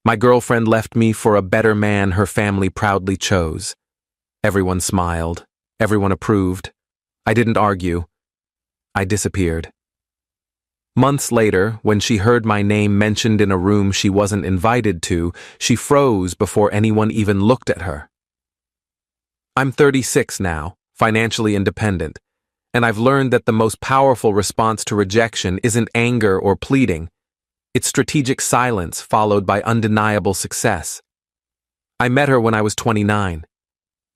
My girlfriend left me for a better man her family proudly chose. Everyone smiled. Everyone approved. I didn't argue. I disappeared. Months later, when she heard my name mentioned in a room she wasn't invited to, she froze before anyone even looked at her. I'm 36 now, financially independent, and I've learned that the most powerful response to rejection isn't anger or pleading. It's strategic silence followed by undeniable success. I met her when I was 29.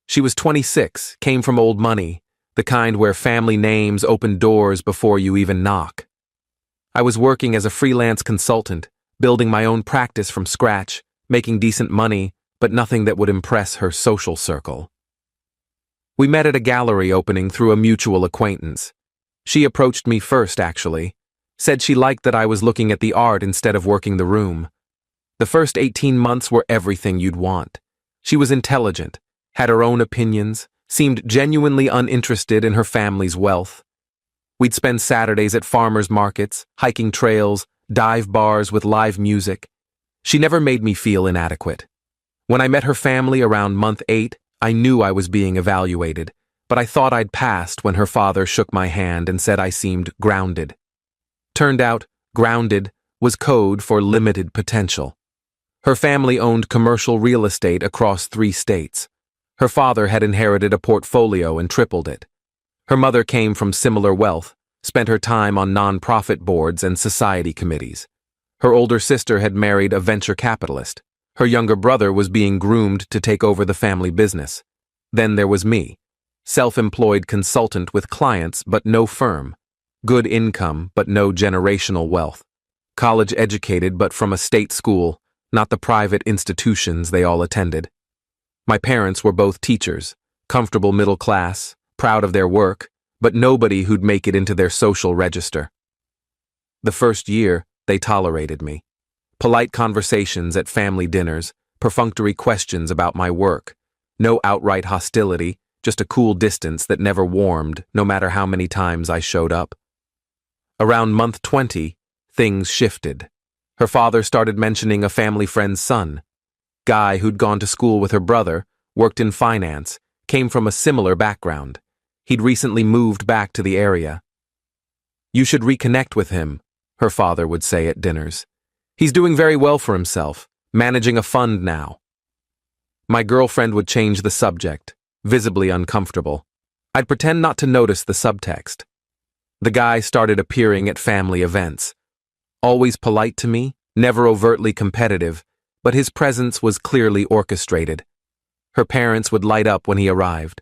She was 26, came from old money, the kind where family names open doors before you even knock. I was working as a freelance consultant, building my own practice from scratch, making decent money, but nothing that would impress her social circle. We met at a gallery opening through a mutual acquaintance. She approached me first, actually. Said she liked that I was looking at the art instead of working the room. The first 18 months were everything you'd want. She was intelligent, had her own opinions, seemed genuinely uninterested in her family's wealth. We'd spend Saturdays at farmers markets, hiking trails, dive bars with live music. She never made me feel inadequate. When I met her family around month 8, I knew I was being evaluated, but I thought I'd passed when her father shook my hand and said I seemed grounded. Turned out, grounded was code for limited potential. Her family owned commercial real estate across 3 states. Her father had inherited a portfolio and tripled it. Her mother came from similar wealth, spent her time on non-profit boards and society committees. Her older sister had married a venture capitalist. Her younger brother was being groomed to take over the family business. Then there was me, self-employed consultant with clients but no firm, good income but no generational wealth, college educated but from a state school, not the private institutions they all attended. My parents were both teachers, comfortable middle class, proud of their work, but nobody who'd make it into their social register. The first year, they tolerated me. Polite conversations at family dinners, perfunctory questions about my work. No outright hostility, just a cool distance that never warmed, no matter how many times I showed up. Around month 20, things shifted. Her father started mentioning a family friend's son. Guy who'd gone to school with her brother, worked in finance, came from a similar background. He'd recently moved back to the area. You should reconnect with him, her father would say at dinners. He's doing very well for himself, managing a fund now. My girlfriend would change the subject, visibly uncomfortable. I'd pretend not to notice the subtext. The guy started appearing at family events. Always polite to me, never overtly competitive, but his presence was clearly orchestrated. Her parents would light up when he arrived.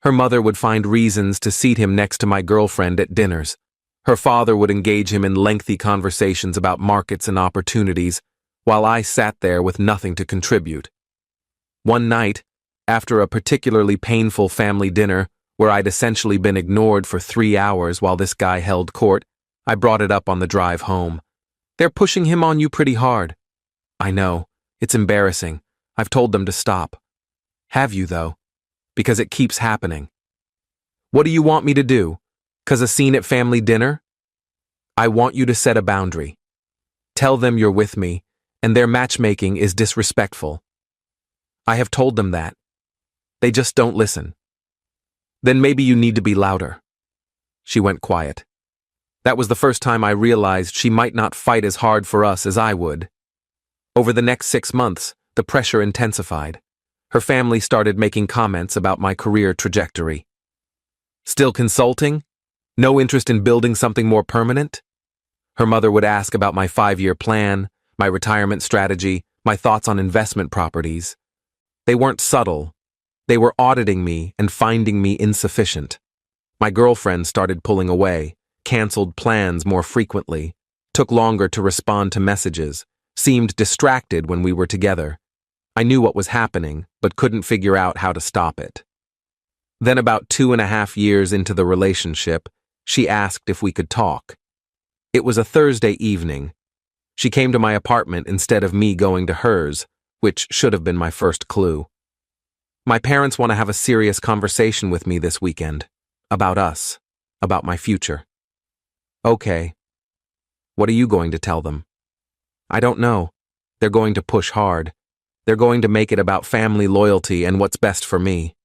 Her mother would find reasons to seat him next to my girlfriend at dinners. Her father would engage him in lengthy conversations about markets and opportunities, while I sat there with nothing to contribute. One night, after a particularly painful family dinner, where I'd essentially been ignored for 3 hours while this guy held court, I brought it up on the drive home. They're pushing him on you pretty hard. I know. It's embarrassing. I've told them to stop. Have you, though? Because it keeps happening. What do you want me to do? 'Cause a scene at family dinner? I want you to set a boundary. Tell them you're with me, and their matchmaking is disrespectful. I have told them that. They just don't listen. Then maybe you need to be louder. She went quiet. That was the first time I realized she might not fight as hard for us as I would. Over the next 6 months, the pressure intensified. Her family started making comments about my career trajectory. Still consulting? No interest in building something more permanent? Her mother would ask about my 5-year plan, my retirement strategy, my thoughts on investment properties. They weren't subtle. They were auditing me and finding me insufficient. My girlfriend started pulling away, canceled plans more frequently, took longer to respond to messages, seemed distracted when we were together. I knew what was happening, but couldn't figure out how to stop it. Then about 2.5 years into the relationship, she asked if we could talk. It was a Thursday evening. She came to my apartment instead of me going to hers, which should have been my first clue. My parents want to have a serious conversation with me this weekend. About us. About my future. Okay. What are you going to tell them? I don't know. They're going to push hard. They're going to make it about family loyalty and what's best for me.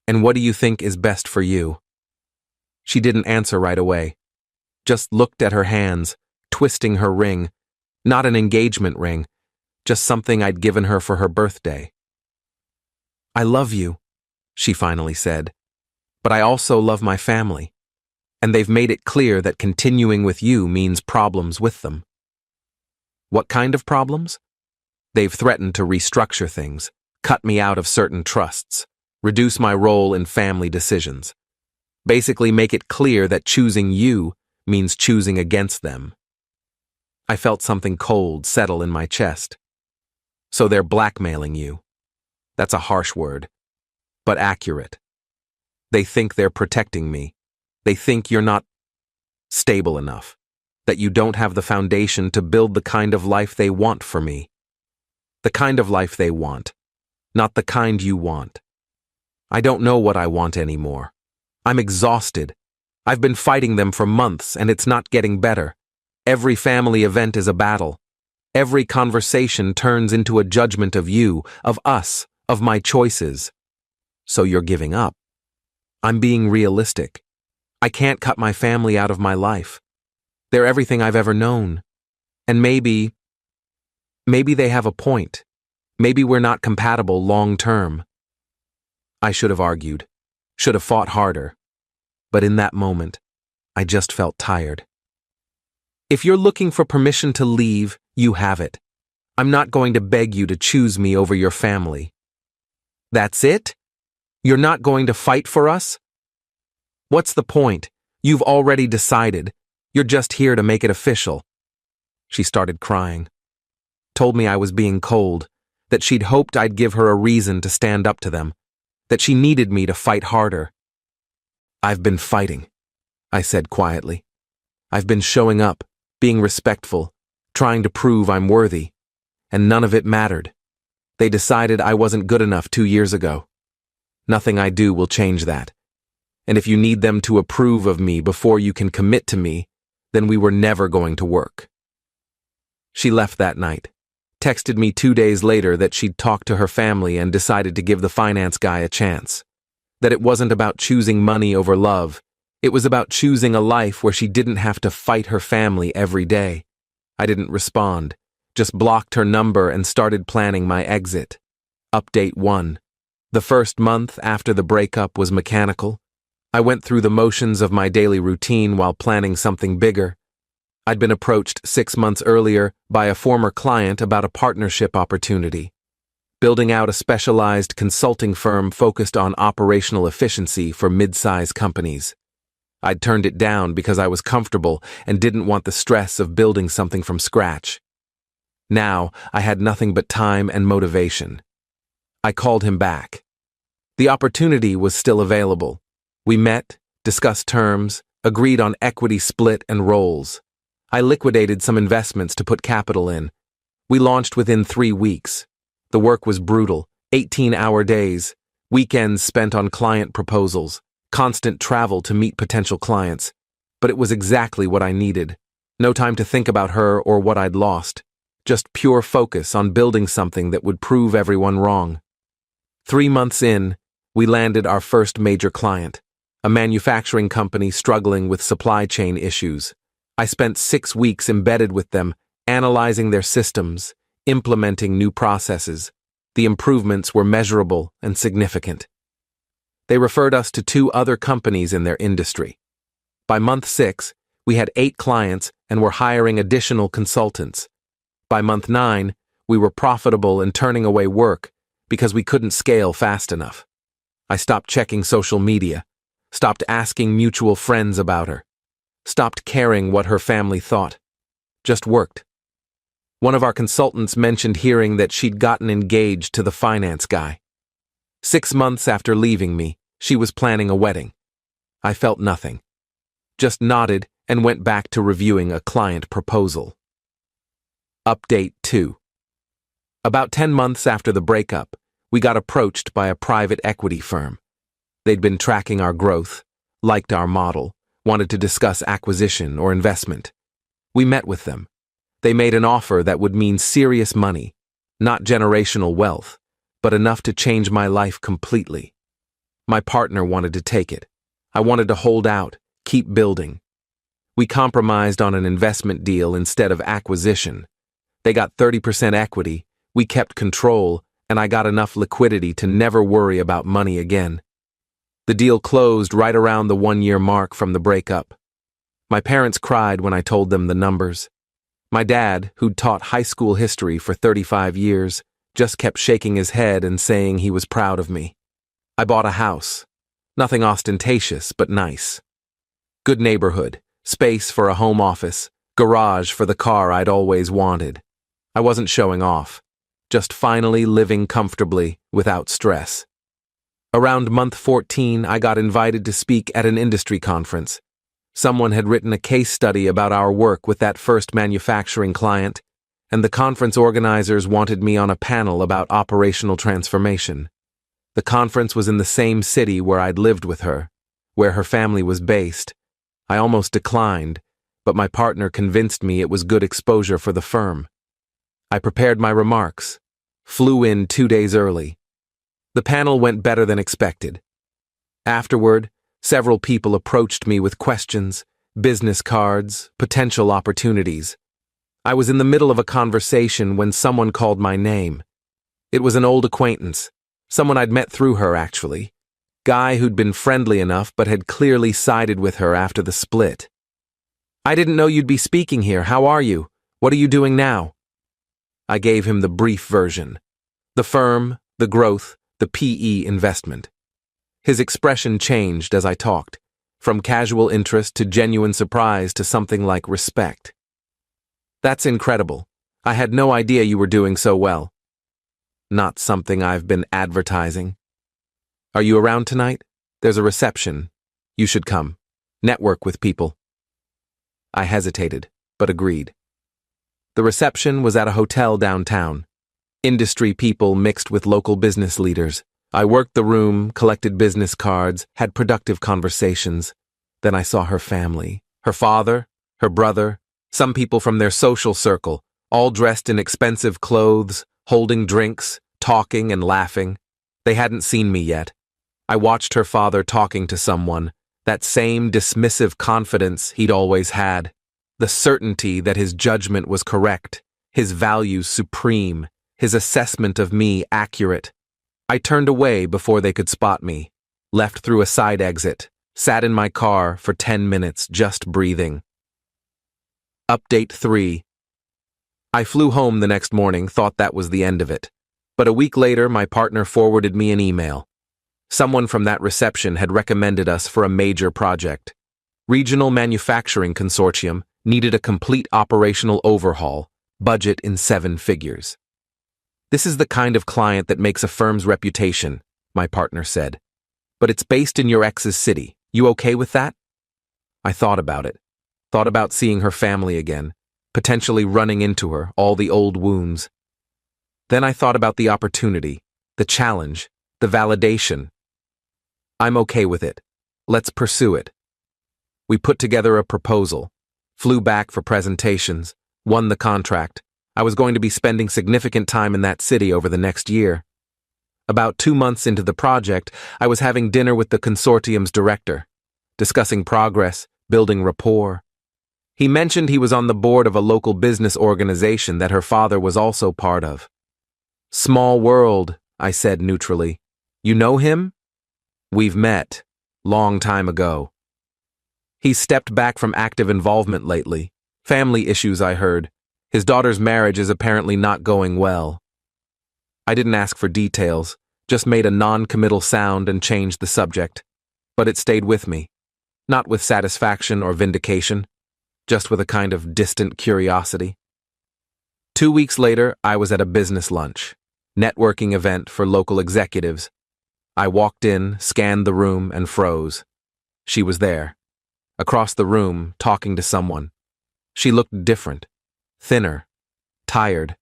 And what do you think is best for you? She didn't answer right away. Just looked at her hands, twisting her ring. Not an engagement ring, just something I'd given her for her birthday. I love you, she finally said, but I also love my family. And they've made it clear that continuing with you means problems with them. What kind of problems? They've threatened to restructure things, cut me out of certain trusts, reduce my role in family decisions. Basically make it clear that choosing you means choosing against them. I felt something cold settle in my chest. So they're blackmailing you. That's a harsh word, but accurate. They think they're protecting me. They think you're not stable enough, that you don't have the foundation to build the kind of life they want for me. The kind of life they want, not the kind you want. I don't know what I want anymore. I'm exhausted. I've been fighting them for months and it's not getting better. Every family event is a battle. Every conversation turns into a judgment of you, of us, of my choices. So you're giving up. I'm being realistic. I can't cut my family out of my life. They're everything I've ever known. And maybe they have a point. Maybe we're not compatible long term. I should have argued, should have fought harder. But in that moment, I just felt tired. If you're looking for permission to leave, you have it. I'm not going to beg you to choose me over your family. That's it? You're not going to fight for us? What's the point? You've already decided. You're just here to make it official. She started crying. Told me I was being cold, that she'd hoped I'd give her a reason to stand up to them, that she needed me to fight harder. I've been fighting, I said quietly. I've been showing up, being respectful, trying to prove I'm worthy, and none of it mattered. They decided I wasn't good enough 2 years ago. Nothing I do will change that. And if you need them to approve of me before you can commit to me, then we were never going to work. She left that night, texted me 2 days later that she'd talked to her family and decided to give the finance guy a chance. That it wasn't about choosing money over love. It was about choosing a life where she didn't have to fight her family every day. I didn't respond, just blocked her number and started planning my exit. Update 1. The first month after the breakup was mechanical. I went through the motions of my daily routine while planning something bigger. I'd been approached 6 months earlier by a former client about a partnership opportunity, building out a specialized consulting firm focused on operational efficiency for mid-size companies. I'd turned it down because I was comfortable and didn't want the stress of building something from scratch. Now, I had nothing but time and motivation. I called him back. The opportunity was still available. We met, discussed terms, agreed on equity split and roles. I liquidated some investments to put capital in. We launched within 3 weeks. The work was brutal, 18-hour days, weekends spent on client proposals, constant travel to meet potential clients. But it was exactly what I needed. No time to think about her or what I'd lost. Just pure focus on building something that would prove everyone wrong. 3 months in, we landed our first major client, a manufacturing company struggling with supply chain issues. I spent 6 weeks embedded with them, analyzing their systems, implementing new processes. The improvements were measurable and significant. They referred us to 2 other companies in their industry. By month 6, we had 8 clients and were hiring additional consultants. By month 9, we were profitable and turning away work because we couldn't scale fast enough. I stopped checking social media, stopped asking mutual friends about her, stopped caring what her family thought. Just worked. One of our consultants mentioned hearing that she'd gotten engaged to the finance guy. 6 months after leaving me, she was planning a wedding. I felt nothing. Just nodded and went back to reviewing a client proposal. Update 2. About 10 months after the breakup, we got approached by a private equity firm. They'd been tracking our growth, liked our model, wanted to discuss acquisition or investment. We met with them. They made an offer that would mean serious money, not generational wealth, but enough to change my life completely. My partner wanted to take it. I wanted to hold out, keep building. We compromised on an investment deal instead of acquisition. They got 30% equity, we kept control, and I got enough liquidity to never worry about money again. The deal closed right around the 1-year mark from the breakup. My parents cried when I told them the numbers. My dad, who'd taught high school history for 35 years, just kept shaking his head and saying he was proud of me. I bought a house. Nothing ostentatious, but nice. Good neighborhood, space for a home office, garage for the car I'd always wanted. I wasn't showing off, just finally living comfortably without stress. Around month 14, I got invited to speak at an industry conference. Someone had written a case study about our work with that first manufacturing client, and the conference organizers wanted me on a panel about operational transformation. The conference was in the same city where I'd lived with her, where her family was based. I almost declined, but my partner convinced me it was good exposure for the firm. I prepared my remarks, flew in 2 days early. The panel went better than expected. Afterward, several people approached me with questions, business cards, potential opportunities. I was in the middle of a conversation when someone called my name. It was an old acquaintance. Someone I'd met through her, actually. Guy who'd been friendly enough but had clearly sided with her after the split. "I didn't know you'd be speaking here. How are you? What are you doing now?" I gave him the brief version. The firm, the growth, the PE investment. His expression changed as I talked, from casual interest to genuine surprise to something like respect. "That's incredible. I had no idea you were doing so well." "Not something I've been advertising." "Are you around tonight? There's a reception. You should come. Network with people." I hesitated, but agreed. The reception was at a hotel downtown. Industry people mixed with local business leaders. I worked the room, collected business cards, had productive conversations. Then I saw her family, her father, her brother, some people from their social circle, all dressed in expensive clothes, holding drinks, talking and laughing. They hadn't seen me yet. I watched her father talking to someone, that same dismissive confidence he'd always had, the certainty that his judgment was correct, his values supreme, his assessment of me accurate. I turned away before they could spot me, left through a side exit, sat in my car for 10 minutes just breathing. Update 3. I flew home the next morning, thought that was the end of it. But a week later, my partner forwarded me an email. Someone from that reception had recommended us for a major project. Regional Manufacturing Consortium needed a complete operational overhaul, budget in 7 figures. "This is the kind of client that makes a firm's reputation," my partner said. "But it's based in your ex's city. You okay with that?" I thought about it. Thought about seeing her family again, potentially running into her, all the old wounds. Then I thought about the opportunity, the challenge, the validation. "I'm okay with it. Let's pursue it." We put together a proposal, flew back for presentations, won the contract. I was going to be spending significant time in that city over the next year. About 2 months into the project, I was having dinner with the consortium's director, discussing progress, building rapport. He mentioned he was on the board of a local business organization that her father was also part of. "Small world," I said neutrally. "You know him?" "We've met. Long time ago." He's stepped back from active involvement lately. Family issues, I heard. His daughter's marriage is apparently not going well. I didn't ask for details, just made a non-committal sound and changed the subject. But it stayed with me. Not with satisfaction or vindication, just with a kind of distant curiosity. 2 weeks later, I was at a business lunch, networking event for local executives. I walked in, scanned the room, and froze. She was there, across the room, talking to someone. She looked different, thinner, tired.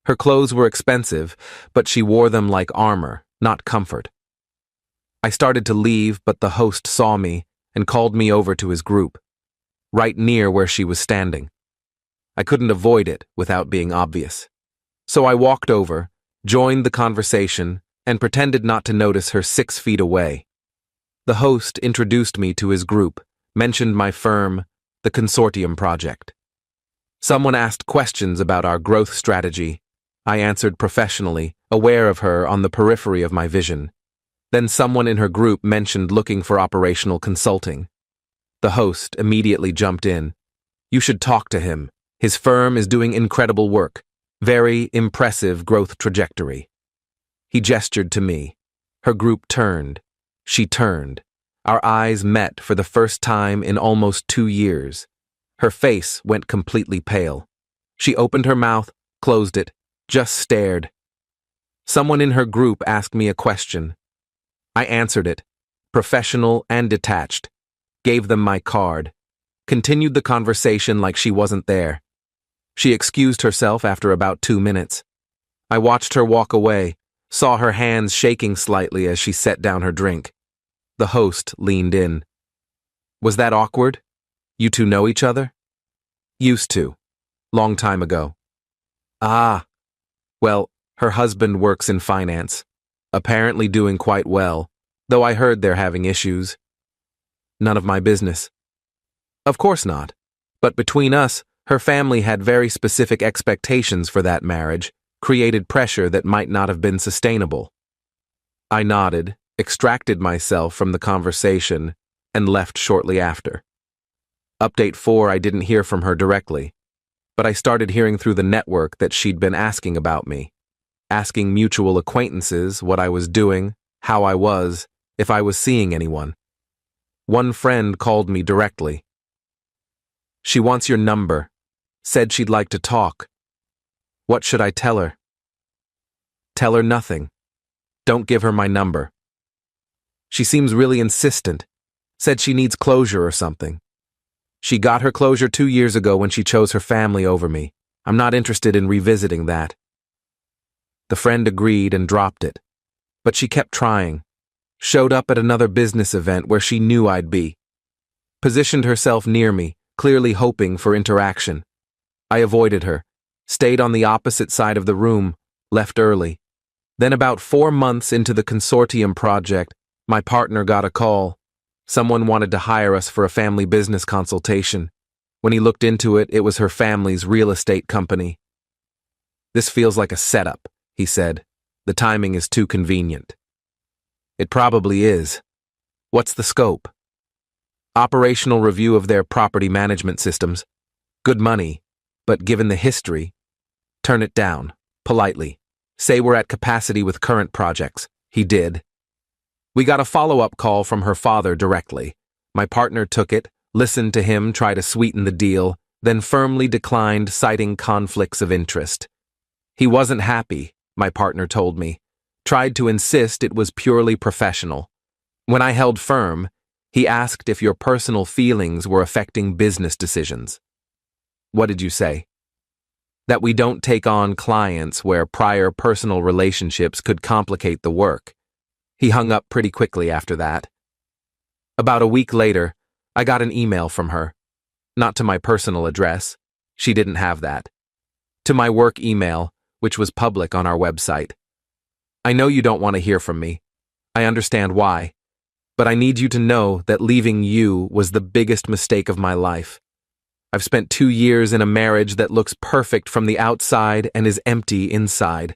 Her clothes were expensive, but she wore them like armor, not comfort. I started to leave, but the host saw me and called me over to his group, right near where she was standing. I couldn't avoid it without being obvious. So I walked over, joined the conversation, and pretended not to notice her 6 feet away. The host introduced me to his group, mentioned my firm, the Consortium Project. Someone asked questions about our growth strategy. I answered professionally, aware of her on the periphery of my vision. Then someone in her group mentioned looking for operational consulting. The host immediately jumped in. You should talk to him. His firm is doing incredible work. Very impressive growth trajectory. He gestured to me. Her group turned. She turned. Our eyes met for the first time in almost 2 years. Her face went completely pale. She opened her mouth, closed it, just stared. Someone in her group asked me a question. I answered it, professional and detached, gave them my card, continued the conversation like she wasn't there. She excused herself after about 2 minutes. I watched her walk away, saw her hands shaking slightly as she set down her drink. The host leaned in. Was that awkward? You two know each other? Used to. Long time ago. Ah. Well, her husband works in finance. Apparently doing quite well, though I heard they're having issues. None of my business. Of course not. But between us, her family had very specific expectations for that marriage, created pressure that might not have been sustainable. I nodded, extracted myself from the conversation, and left shortly after. Update 4, I didn't hear from her directly, but I started hearing through the network that she'd been asking about me, asking mutual acquaintances what I was doing, how I was, if I was seeing anyone. One friend called me directly. She wants your number, said she'd like to talk. What should I tell her? Tell her nothing. Don't give her my number. She seems really insistent, said she needs closure or something. She got her closure 2 years ago when she chose her family over me. I'm not interested in revisiting that. The friend agreed and dropped it. But she kept trying. Showed up at another business event where she knew I'd be. Positioned herself near me, clearly hoping for interaction. I avoided her, stayed on the opposite side of the room, left early. Then about 4 months into the Consortium project, my partner got a call. Someone wanted to hire us for a family business consultation. When he looked into it, it was her family's real estate company. This feels like a setup, he said. The timing is too convenient. It probably is. What's the scope? Operational review of their property management systems. Good money, but given the history, turn it down, politely. Say we're at capacity with current projects. He did. We got a follow-up call from her father directly. My partner took it, listened to him try to sweeten the deal, then firmly declined, citing conflicts of interest. He wasn't happy, my partner told me. Tried to insist it was purely professional. When I held firm, he asked if your personal feelings were affecting business decisions. What did you say? That we don't take on clients where prior personal relationships could complicate the work. He hung up pretty quickly after that. About a week later, I got an email from her. Not to my personal address. She didn't have that. To my work email, which was public on our website. I know you don't want to hear from me. I understand why. But I need you to know that leaving you was the biggest mistake of my life. I've spent 2 years in a marriage that looks perfect from the outside and is empty inside.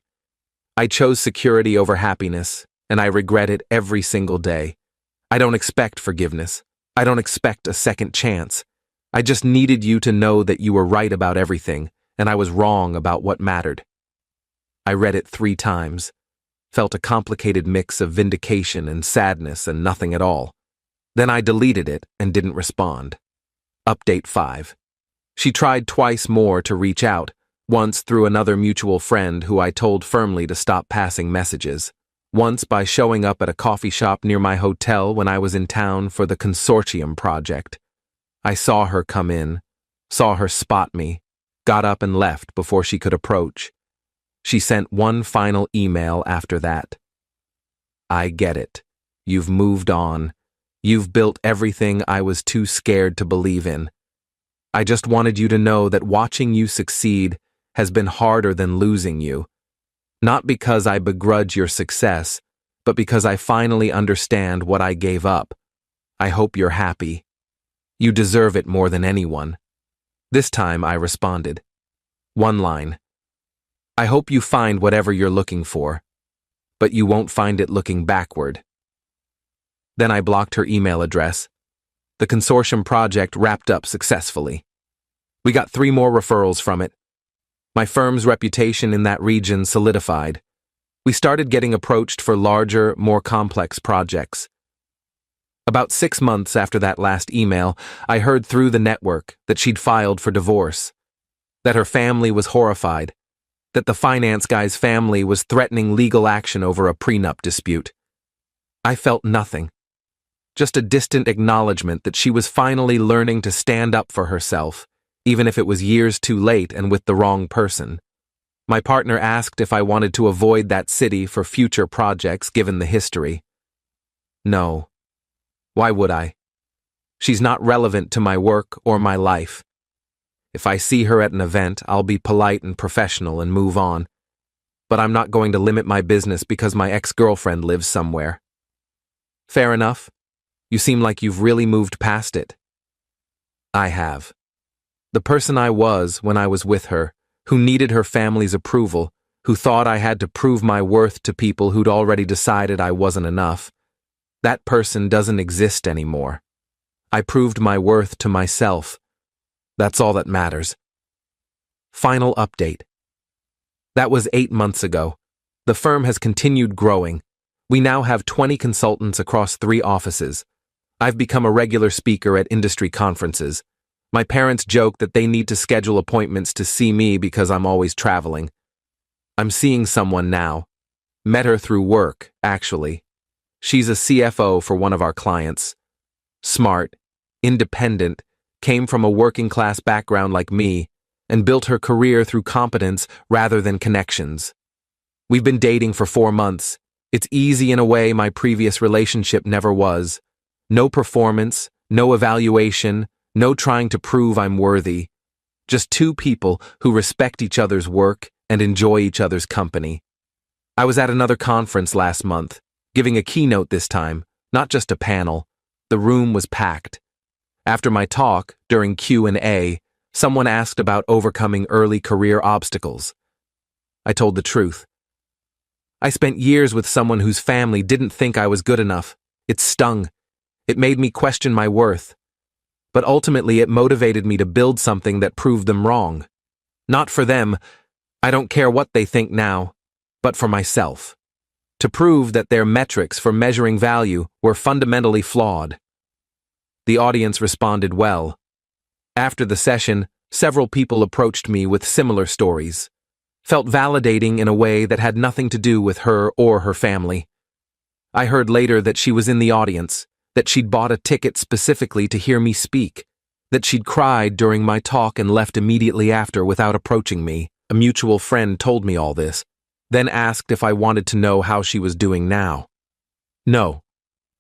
I chose security over happiness, and I regret it every single day. I don't expect forgiveness. I don't expect a second chance. I just needed you to know that you were right about everything, and I was wrong about what mattered. I read it 3 times, felt a complicated mix of vindication and sadness and nothing at all. Then I deleted it and didn't respond. Update 5. She tried twice more to reach out, once through another mutual friend who I told firmly to stop passing messages. Once by showing up at a coffee shop near my hotel when I was in town for the Consortium project. I saw her come in, saw her spot me, got up and left before she could approach. She sent one final email after that. I get it. You've moved on. You've built everything I was too scared to believe in. I just wanted you to know that watching you succeed has been harder than losing you. Not because I begrudge your success, but because I finally understand what I gave up. I hope you're happy. You deserve it more than anyone." This time I responded. One line. "I hope you find whatever you're looking for, but you won't find it looking backward." Then I blocked her email address. The consortium project wrapped up successfully. We got 3 more referrals from it. My firm's reputation in that region solidified. We started getting approached for larger, more complex projects. About 6 months after that last email, I heard through the network that she'd filed for divorce, that her family was horrified, that the finance guy's family was threatening legal action over a prenup dispute. I felt nothing, just a distant acknowledgement that she was finally learning to stand up for herself, even if it was years too late and with the wrong person. My partner asked if I wanted to avoid that city for future projects given the history. No. Why would I? She's not relevant to my work or my life. If I see her at an event, I'll be polite and professional and move on. But I'm not going to limit my business because my ex-girlfriend lives somewhere. Fair enough. You seem like you've really moved past it. I have. The person I was when I was with her, who needed her family's approval, who thought I had to prove my worth to people who'd already decided I wasn't enough, that person doesn't exist anymore. I proved my worth to myself. That's all that matters. Final update. That was 8 months ago. The firm has continued growing. We now have 20 consultants across 3 offices. I've become a regular speaker at industry conferences. My parents joke that they need to schedule appointments to see me because I'm always traveling. I'm seeing someone now. Met her through work, actually. She's a CFO for one of our clients. Smart, independent, came from a working-class background like me, and built her career through competence rather than connections. We've been dating for 4 months. It's easy in a way my previous relationship never was. No performance, no evaluation, no trying to prove I'm worthy. Just 2 people who respect each other's work and enjoy each other's company. I was at another conference last month, giving a keynote this time, not just a panel. The room was packed. After my talk, during Q&A, someone asked about overcoming early career obstacles. I told the truth. I spent years with someone whose family didn't think I was good enough. It stung. It made me question my worth. But ultimately it motivated me to build something that proved them wrong. Not for them, I don't care what they think now, but for myself. To prove that their metrics for measuring value were fundamentally flawed. The audience responded well. After the session, several people approached me with similar stories. Felt validating in a way that had nothing to do with her or her family. I heard later that she was in the audience, that she'd bought a ticket specifically to hear me speak, that she'd cried during my talk and left immediately after without approaching me. A mutual friend told me all this, then asked if I wanted to know how she was doing now. No,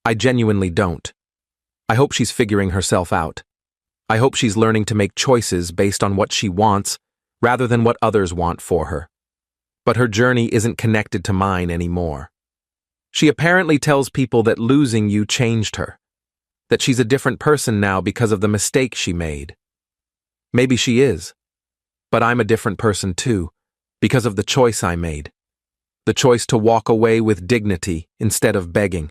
I genuinely don't. I hope she's figuring herself out. I hope she's learning to make choices based on what she wants, rather than what others want for her. But her journey isn't connected to mine anymore. She apparently tells people that losing you changed her, that she's a different person now because of the mistake she made. Maybe she is, but I'm a different person too, because of the choice I made. The choice to walk away with dignity instead of begging,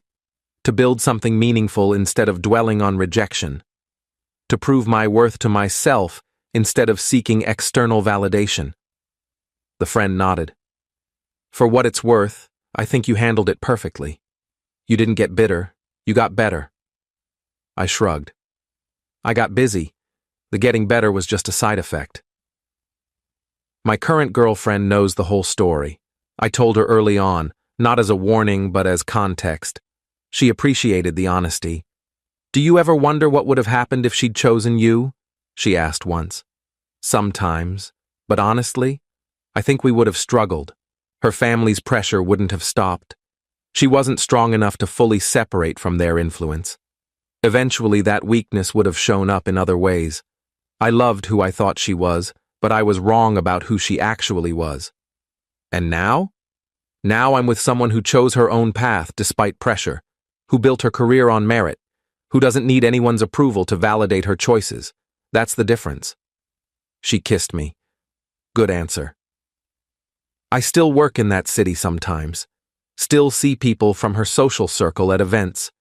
to build something meaningful instead of dwelling on rejection, to prove my worth to myself instead of seeking external validation. The friend nodded. For what it's worth, I think you handled it perfectly. You didn't get bitter, you got better. I shrugged. I got busy. The getting better was just a side effect. My current girlfriend knows the whole story. I told her early on, not as a warning but as context. She appreciated the honesty. Do you ever wonder what would have happened if she'd chosen you? She asked once. Sometimes, but honestly, I think we would have struggled. Her family's pressure wouldn't have stopped. She wasn't strong enough to fully separate from their influence. Eventually, that weakness would have shown up in other ways. I loved who I thought she was, but I was wrong about who she actually was. And now? Now I'm with someone who chose her own path despite pressure, who built her career on merit, who doesn't need anyone's approval to validate her choices. That's the difference. She kissed me. Good answer. I still work in that city sometimes, still see people from her social circle at events.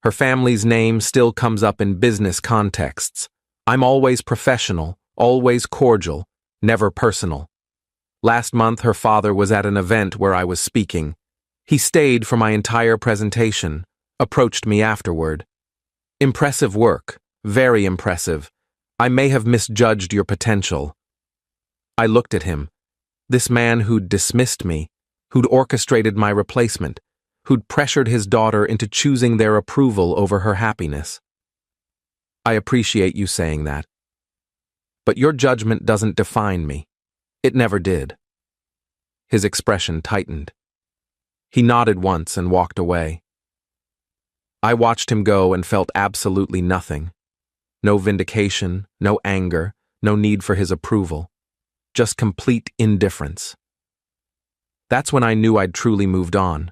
Her family's name still comes up in business contexts. I'm always professional, always cordial, never personal. Last month, her father was at an event where I was speaking. He stayed for my entire presentation, approached me afterward. Impressive work, very impressive. I may have misjudged your potential. I looked at him. This man who'd dismissed me, who'd orchestrated my replacement, who'd pressured his daughter into choosing their approval over her happiness. I appreciate you saying that. But your judgment doesn't define me. It never did. His expression tightened. He nodded once and walked away. I watched him go and felt absolutely nothing. No vindication, no anger, no need for his approval. Just complete indifference. That's when I knew I'd truly moved on.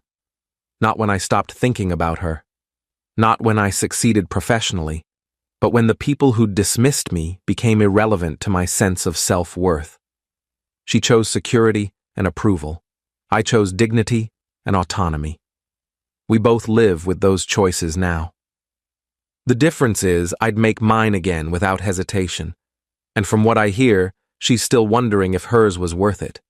Not when I stopped thinking about her. Not when I succeeded professionally, but when the people who dismissed me became irrelevant to my sense of self-worth. She chose security and approval. I chose dignity and autonomy. We both live with those choices now. The difference is I'd make mine again without hesitation. And from what I hear, she's still wondering if hers was worth it.